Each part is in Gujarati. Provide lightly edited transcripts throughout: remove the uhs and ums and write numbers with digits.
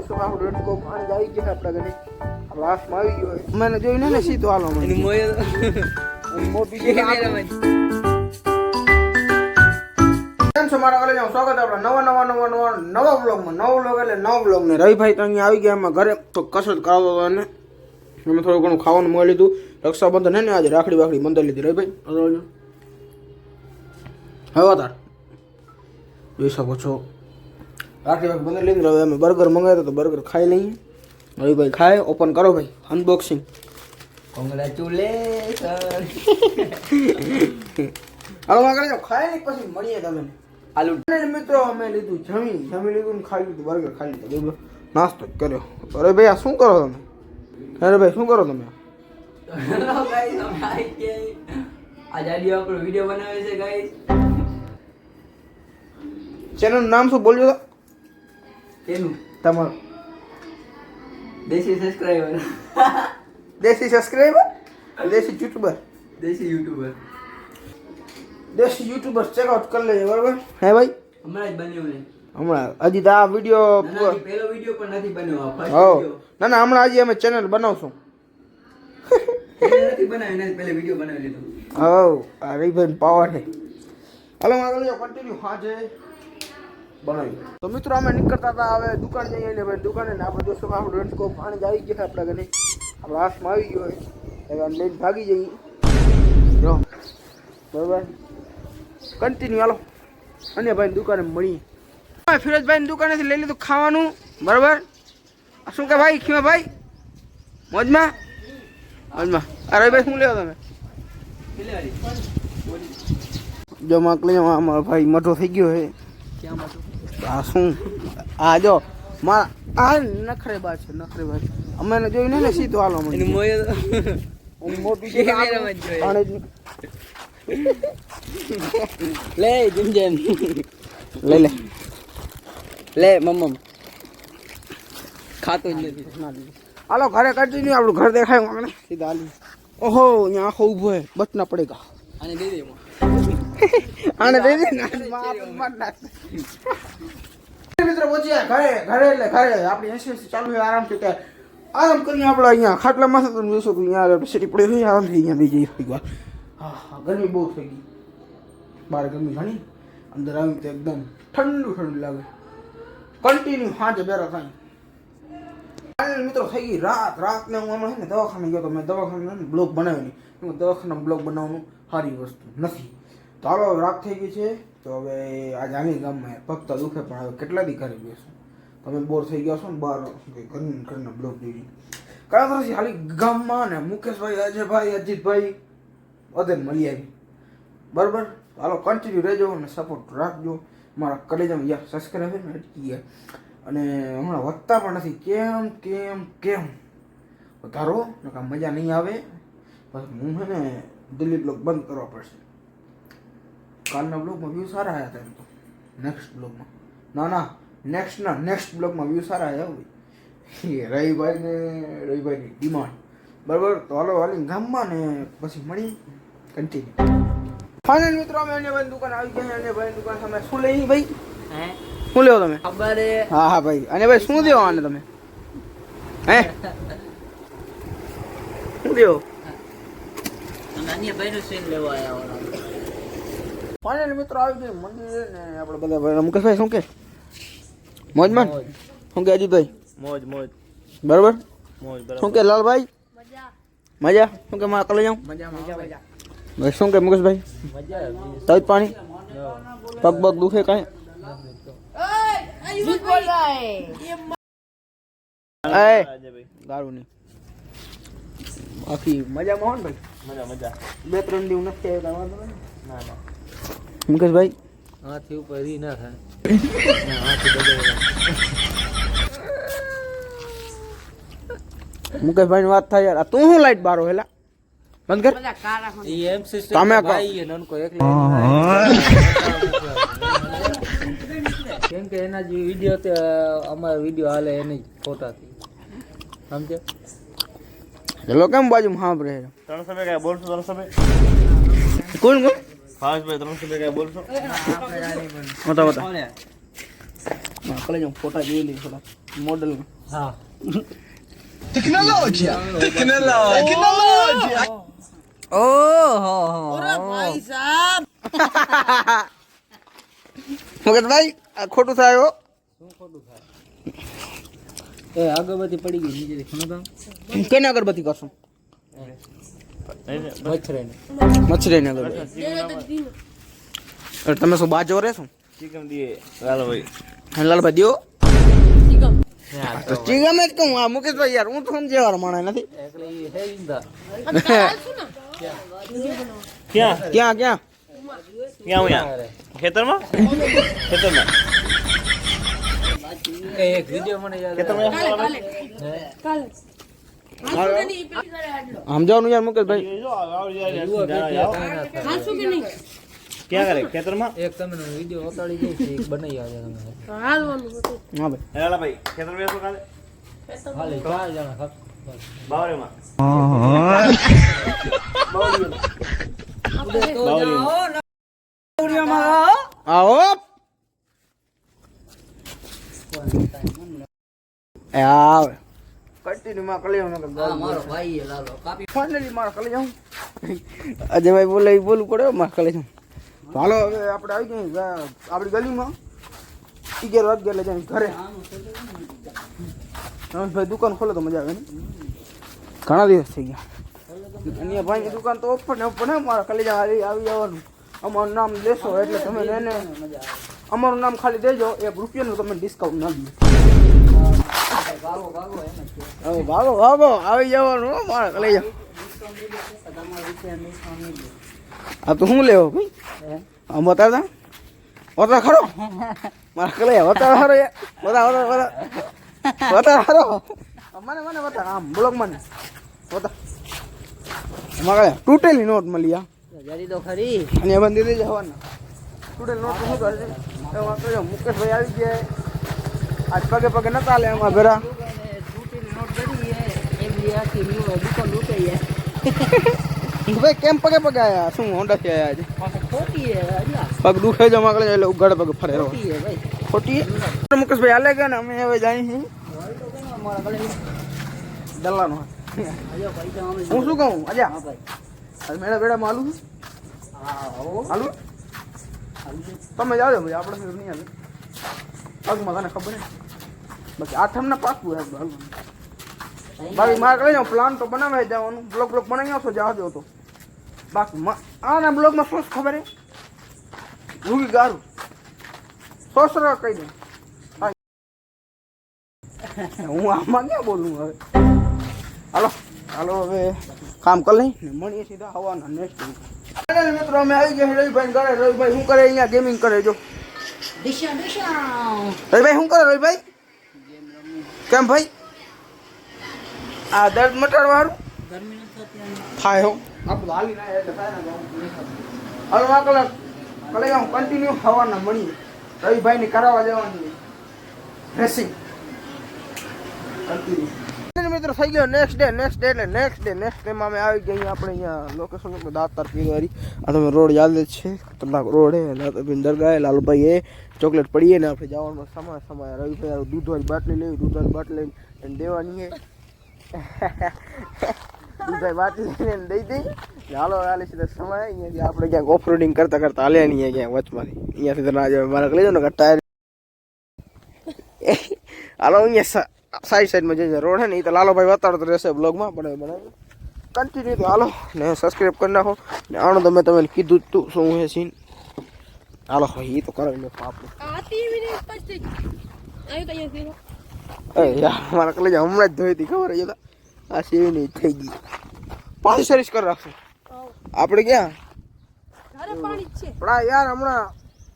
દોસ્તો આપણો રણકો પાણી આવી ગયા આપણા ઘરે લાસ્ટમાં આવી ગયો મને જોઈને ને સીધો હાલો મને મોટી છે કેમ છો મારા ઘરે જાઉં સ્વાગત આપણા નવા બ્લોગમાં નવો બ્લોગ એટલે નવો બ્લોગ ને રવિભાઈ તો અહીંયા આવી ગયા એમાં ઘરે તો કસરત કરાવતો હતો એને અમે થોડું ઘણું ખાવાનું મળી લીધું રક્ષાબંધન હે ને આજે રાખડી બાખડી બંધાઈ લીધી રવિભાઈ હવે તાર જોઈ શકો છો રાખડી બાખડી બંધાઈ લીધી હવે અમે બર્ગર મંગાવ્યો તો બર્ગર ખાઈ લઈએ રવિભાઈ ખાય ઓપન કરો ભાઈ અનબોક્સિંગ કોંગ્રેચ્યુલેશન હાલો આગળ જાઓ ખાય ને પછી મળીએ તમે આલુ મિત્રો અમે લીધું જમી લીધું ને ખાઈ લીધું બર્ગર ખાઈ લીધું નાસ્તો જ કર્યો અરે ભાઈ આ શું કરો તમે અરે ભાઈ શું કરો તમે વિડીયો બનાવે છે ગાઈસ ચેનલ નામ શું બોલજો કેનું તમારું દેશી સબસ્ક્રાઇબર દેશી સબસ્ક્રાઇબર દેશી યુટ્યુબર દેશી યુટ્યુબર ચેકઆઉટ કરી લેજો બરાબર હે ભાઈ હમણાં જ બન્યું ને હમણાં હજી તો આ વિડીયો પહેલો વિડીયો પણ નથી બન્યો ના હમણાં હજી અમે ચેનલ બનાવશું નથી બનાવ્યું ને પહેલે વિડીયો બનાવી લીધો આ રવિભાઈ પાવર છે હાલો આગળ જાઓ કન્ટિન્યુ હા છે બનાવી તો મિત્રો અમે નીકળતા હતા હવે દુકાન જઈએ ને ભાઈ દુકાને ને આપણે દોસ્તો આપણું રણકો પાણી આવી ગયા આપણા ઘરે આપણે હાથમાં આવી ગયો હવે લઈને ભાગી જઈએ જો બરાબર કન્ટિન્યુ હાલો અને ભાઈ દુકાને મળીએ ફિરોજભાઈ દુકાનેથી લઈ લીધું ખાવાનું બરાબર શું કે ભાઈ ખીમા ભાઈ મોજમાં અરે ભાઈ શું લેવો તમે જો માકલી અમારો ભાઈ મઠો થઈ ગયો છે આ શું આ જો આ નખરેબાજ છે નખરેબાજ અમે જોઈને ને સીધો હાલો મોટી છે લે જીમ લે મમ્મ ખાતો જ નથી હાલો ઘરે કન્ટિન્યુ આપણું ઘર દેખાય મને સીધા હાલી ઓહો અહીંયા આખો ઊભો હે બચના પડેગા આને દે દે આને દે દે મિત્રો પહોંચ્યા ઘરે એટલે ઘરે આપણી એસએસસી ચાલુ છે આરામથી ત્યાં આરામ કરીને આપણે અહીંયા ખાટલામાં તો જોઈશું તો અહીંયા સિટી પડી હોય આરામથી અહીંયા બીજી એકવાર હા ગરમી બહુ થઈ ગઈ બહાર ગરમી ઘણી અંદર આવી તો એકદમ ઠંડુ લાગે કન્ટિન્યુ હાજે બેરા થાય મિત્રો થઈ ગઈ રાતને હું હમણાં ને દવાખાને ગયો તો મેં દવાખાને બ્લોગ બનાવ્યો નહીં દવાખાના બ્લોગ બનાવવાનું સારી વસ્તુ નથી તો હાલો રાત થઈ ગઈ છે તો હવે આજે આવી ગામમાં પગ તો દુખે પણ હવે કેટલા દી ઘરે બેસું તમે બોર થઈ ગયા છો ને બહાર ઘરના બ્લોગ જોઈ કયા વર્ષથી હાલી ગામમાં ને મુકેશભાઈ અજયભાઈ અજીતભાઈ બધે મળી આવી બરાબર હાલો કન્ટિન્યુ રહેજો અને સપોર્ટ રાખજો મારા કલેજામાં યાર સબસ્ક્રાઈબર ને અટકી ગયા અને હમણાં વધતા પણ નથી કેમ વધારો નકા મજા નહીં આવે બસ હું છે ને દિલ્હી બ્લોગ બંધ કરવા પડશે કાલના બ્લોગમાં વ્યૂ સારા આવ્યા હતા એમ તો નેક્સ્ટ બ્લોગમાં નેક્સ્ટ બ્લોગમાં વ્યૂ સારા આવ્યા હોય રવિભાઈની ડિમાન્ડ બરાબર તો હાલો હાલી ગામમાં ને પછી મળી કન્ટિન્યુ ફાઇનલ મિત્રો અમે અન્ય ભાઈ દુકાન આવી ગયા અન્ય ભાઈ દુકાન સામે શું લઈ ભાઈ શું લેવો તમે ખબર હા ભાઈ અને ભાઈ શું દેવો આને તમે હે શું દેવો નાની ભાઈનો સીન લેવા આવ્યા ફાઇનલ મિત્રો આવી ગઈ મંદિર ને આપણે બધા ભાઈ મુકેશભાઈ શું કે મોજમાં શું કે અજીતભાઈ મોજ બરાબર શું કે લાલભાઈ મજા શું કે મારા કલે જાઉં મજા ભાઈ શું કે મુકેશભાઈ તબિયત પાણી પગ દુખે કાંઈ ગારું નહીં બાકી મજામાં હો ને ભાઈ મજા 2-3 દિવસ નથી આવ્યા ના મુકેશભાઈ હાથી ઉપર રી ના થાય મુકેશભાઈ ની વાત થાય યાર તું શું લાઈટ બારો હેલા બંધ કર એમ સિસ્ટમ તમે ભાઈ નનકો એકલા કેમ કે એના જે વિડિયો તે અમારા વિડિયો હાલે એને ફોટાથી સમજે ચલો કેમ બાજુમાં સાંભળે 300 બે કઈ બોલશો 300 બે કોણ ફાસ્ટ ભાઈ 300 બે કઈ બોલશો બતા કલે જાઉં ફોટા જોઈ લઈ થોડા મોડલ હા મગજભાઈ આ ખોટું થાય હો. શું ખોટું થાય એ અગરબત્તી પડી ગઈ નીચે ખણો કેને અગરબત્તી કરશું? મચ્છરી ને અગરબત્તી. તમે શું બાજો રહેશો? ચિકન દીએ લાલભાઈ. લાલભાઈ દ્યો. તો ચીગમ જ કહું. આ મુકેશભાઈ યાર હું તો સમજેવાળો માણસ નથી. એટલે એ હે ઇંદા ક્યાં ક્યાં ક્યાં ક્યાં હું ખેતરમાં ખેતરમાં એક વિડિયો મને યાદ ખેતરમાં આમ જવાનું યાર મુકેશભાઈ. ક્યાં કરે ખેતરમાં? એક તમે વિડિયો ઉતારી દઉં છું એક બનાવી આવ્યા તમે હા ભાઈ લાલભાઈ ખેતરમાં બેસો કાલે ખાલી 4 જણા ખપ બાવરેમાં આવો એ આવે કન્ટિન્યુ માં કલી મારો ભાઈ એ લાલો કાપી ફાઇનલી મારા કલી જાઉં. અજયભાઈ બોલે એ બોલવું પડે મારા કલી જાઉં. હાલો હવે આપણે આવી ગયા આપણી ગલીમાં 11 વાગ્યા એટલે જઈને ઘરે. રમેશભાઈ દુકાન ખોલે તો મજા આવે ને. ઘણા દિવસ થઈ ગયા. અન્ય ભાઈની દુકાન તો ઓપન ને ઓપન હે. મારા કલેજા આવી જવાનું. અમારું નામ લેશો એટલે તમે એને અમારું નામ ખાલી દેજો. 1 રૂપિયાનું તમે ડિસ્કાઉન્ટ ના દો. હવે ભાગો ભાગો આવી જવાનું હો મારા કલેજા. આ તો શું લેવો ભાઈ? આમ બતાવતા બતા ખરો મારા કલેજા બતાવ ખરો બતા ખરો મને મને બતા આમ બ્લોક મને બતા. અમારે તૂટેલી નોટ મળી આ જરી તો ખરી અને એ બંધી લઈ જવાના. તૂટેલી નોટ શું કરશે એમાં કહ્યું મુકેશભાઈ આવી ગયા. આજ પગે પગે નતા ચાલે એમાં ભેરા તૂટીની નોટ કરી એમ આખી દુકાન લૂંટાઈ જાય ભાઈ કેમ પગે પગે આયા? શું હોન્ડા થી આયા આજે? ખોટી હે અલ્યા પગ દુખે છે માકડે એટલે ઉગાડ પગે ફરે રહો. ખોટી હે ભાઈ ખોટી મુકેશભાઈ હાલે ગયા ને અમે હવે જાય છે મારા ગળે દલાનો. આયો પૈસા અમે હું શું કહું અજા હા ભાઈ મેળા બેડા માં હાલું હા હો હાલું તમે જાજો ભાઈ આપણે નહીં હાલે પગમાં તને ખબર હે બાકી આઠમના પાકું હે હાલવાનું. બાકી મારે કહી જાઉં પ્લાન તો બનાવે જવાનું. બ્લોક બનાવી આવશો જાજો તો બાકી આના બ્લોગમાં શું ખબર હે રૂગી ગારું સોસરા કહી દઉં. હું આમાં ક્યાં બોલું હવે. હાલો હાલો હવે કામ કરી લઈ ને મળીએ સીધા હવાના નેક્સ્ટ મિત્રો. અમે આવી ગયા રવિભાઈ ઘરે. રવિભાઈ શું કરે અહીંયા? ગેમિંગ કરે. જો રવિભાઈ શું કરે? રવિભાઈ કેમ ભાઈ આ દર્દ મટાડવા વાળું થાય હો આપણું હાલી ના એટલે થાય ને. હાલો આ કલાક કલાક કન્ટિન્યુ હવાના મળીએ. રવિભાઈને કરાવવા જવાની ડ્રેસિંગ મિત્રો થઈ ગયો નેક્સ્ટ ડે એટલે નેક્સ્ટ ડેમાં અમે આવી ગયા આપણે અહીંયા લોકેશન ઉપર દાતાર પીરવારી. આ તમે રોડ યાદ જ છે ખતરનાક રોડ હે. દાતાર દરગાહ લાલભાઈ એ ચોકલેટ પડીએ ને આપણે જવાનો સમય રવિભાઈ દૂધવાળી બાટલી લેવી. દૂધવાળી બાટલી લઈને દેવાની હે. દૂધવાળી બાટલી લઈને દઈ દઈ હાલો હાલે સીધા સમય અહીંયાથી આપણે ક્યાંક ઓફરોડિંગ કરતા કરતા હાલે નહીં ક્યાંક વચમાંથી અહીંયાથી તો ના જાય મારા લઈ જાઓ ને ટાયર હાલો અહીંયા સાઈડમાં જે રોડ હે ને એ તો લાલોભાઈ બતાડતો રહેશે બ્લોગમાં પણ બનાવી કન્ટિન્યુ તો હાલો ને સબસ્ક્રાઈબ કરી નાખો ને આણું તમે કીધું જ તું શું હે સીન. હાલો એ તો કરાવી લો આપણે મારા કલેજ હમણાં જ ધોઈ હતી ખબર જ આ સેવી નહીં થઈ ગઈ. પાછી સર્વિસ કરી રાખશું આપણે ક્યાં પણ યાર હમણાં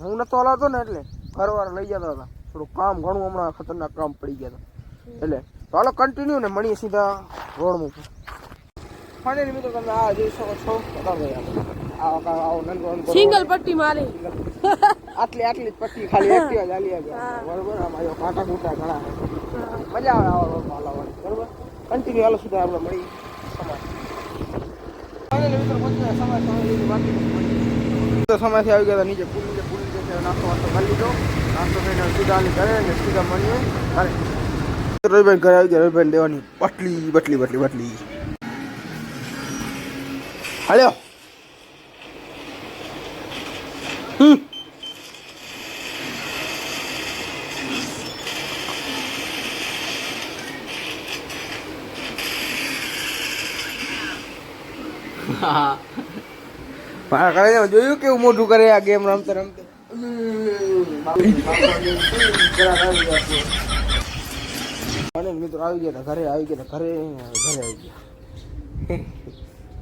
હું નતો હલાવતો ને એટલે ઘરવાળા લઈ જતા હતા. થોડું કામ ઘણું હમણાં ખતરનાક કામ પડી ગયા હતા એટલે તો હાલો કન્ટિન્યુ ને મળીએ સીધા રોડમાં. ફાઇનલી મિત્રો તમે આ જોઈ શકો છો સિંગલ પટ્ટી મારી આટલી જ પટ્ટી ખાલી એકટી જ હાલી ગયા બરોબર. આમાં જો કાંટા કૂટા ઘણા મજા આવે આવા રોડમાં હલાવવાની બરોબર. કન્ટિન્યુ હાલો સીધા આપણે મળી સમયથી આવી ગયા નીચે પુલ નીચે નાસ્તો વાસ્તો કરી લીધો. નાસ્તો કરીને સીધા ઘરે ને સીધા મળીએ ઘરે રવિભાઈ ઘરે આવી ગયા. રવિભાઈ દેવાની બટલી હાલ્યો. મારા કરે જોયું કેવું મોઢું કરે આ ગેમ રમતે રમતે. અને મિત્રો આવી ગયા ઘરે આવી ગયા.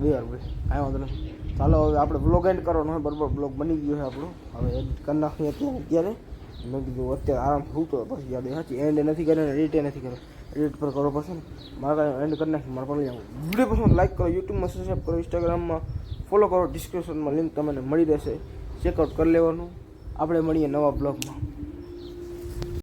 બે વાર ભાઈ આ વાંધો નહીં. ચાલો હવે આપણે બ્લોગ એન્ડ કરવાનો હોય. બરોબર બ્લોગ બની ગયો છે આપણો. હવે એડિટ કરી નાખીએ અત્યારે. મેં કીધું અત્યારે આરામ થતું હોય પછી યાદ સાચી એન્ડ નથી કર્યો ને એડિટ નથી કર્યો. એડિટ પર કરો પડશે ને મારે એન્ડ કરી નાખી. મારે પણ વિડીયો પસંદ લાઈક કરો, યુટ્યુબમાં સબસ્ક્રાઈબ કરો, ઇન્સ્ટાગ્રામમાં ફોલો કરો, ડિસ્ક્રિપ્શનમાં લિંક તમને મળી રહેશે. ચેકઆઉટ કરી લેવાનું. આપણે મળીએ નવા બ્લોગમાં.